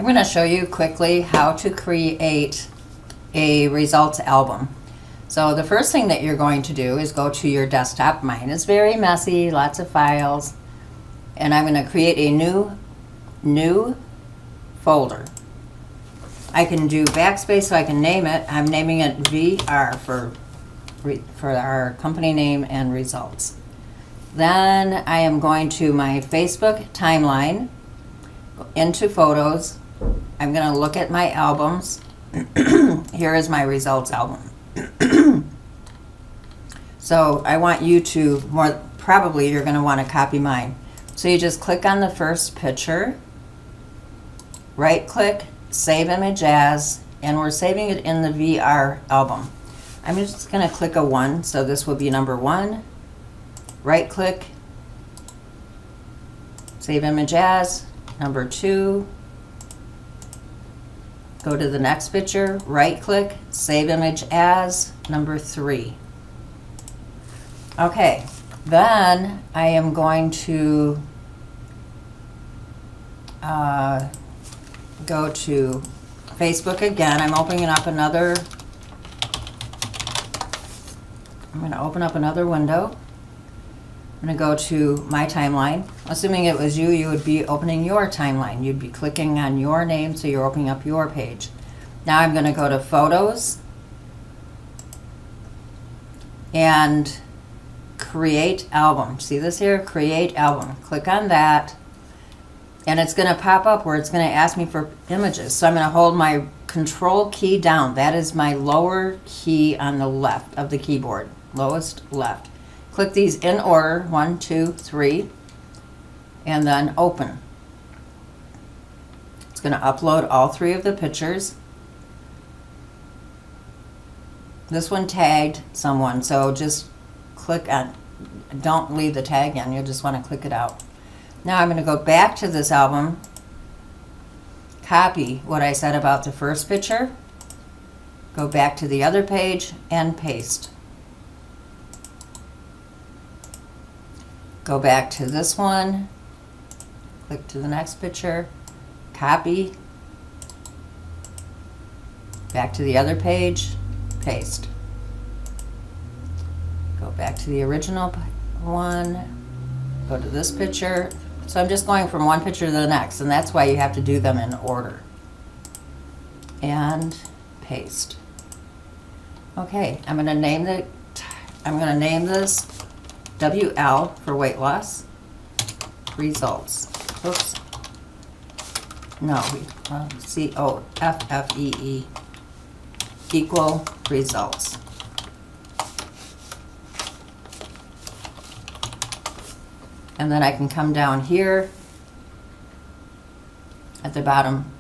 I'm going to show you quickly how to create a results album. So the first thing that you're going to do is go to your desktop. Mine is very messy, lots of files. And I'm going to create a new folder. I can do backspace so I can name it. I'm naming it VR for our company name and results. Then I am going to my Facebook timeline, into photos. I'm going to look at my albums. Here is my results album. So I want you to, probably you're going to want to copy mine. So you just click on the first picture, right click, save image as, and we're saving it in the VR album. I'm just going to click a 1, so this will be number 1. Right click, save image as, number 2. Go to the next picture, right click, save image as, number 3. Okay, then I am going to go to Facebook again. I'm going to open up another window. I'm going to go to my timeline. Assuming it was you, you would be opening your timeline. You'd be clicking on your name, so you're opening up your page. Now I'm going to go to Photos and Create Album. See this here? Create Album. Click on that, and it's going to pop up where it's going to ask me for images. So I'm going to hold my Control key down. That is my lower key on the left of the keyboard, lowest left. Click these in order, 1, 2, 3, and then open. It's going to upload all 3 of the pictures. This one tagged someone, so just click on, don't leave the tag in, you just want to click it out. Now I'm going to go back to this album, copy what I said about the first picture, go back to the other page, and paste. Go back to this one, click to the next picture, copy, back to the other page, paste. Go back to the original one, go to this picture. So I'm just going from one picture to the next, and that's why you have to do them in order. And paste. Okay, I'm going to name this WL for weight loss results. Oops. No, COFFEE equal results. And then I can come down here at the bottom.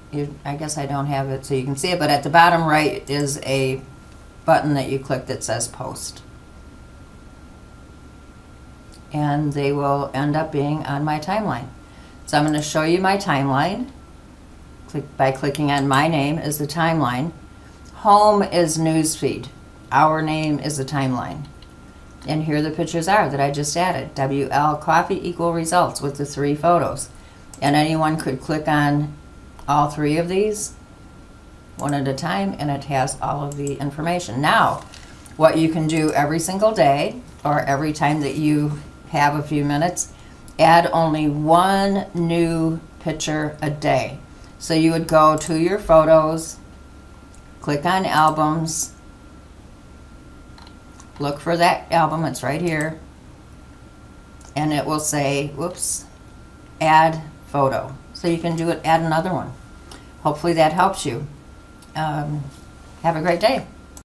I guess I don't have it so you can see it, but at the bottom right is a button that you click that says post. And they will end up being on my timeline. So I'm going to show you my timeline. By clicking on my name is the timeline. Home is newsfeed. Our name is the timeline. And here the pictures are that I just added. WL coffee equal results with the 3 photos. And anyone could click on all 3 of these one at a time, and it has all of the information. Now, what you can do every single day or every time that you have a few minutes, add only 1 new picture a day. So you would go to your photos, click on albums, look for that album, it's right here, and it will say, whoops, add photo. So you can do it, add another one. Hopefully that helps you. Have a great day.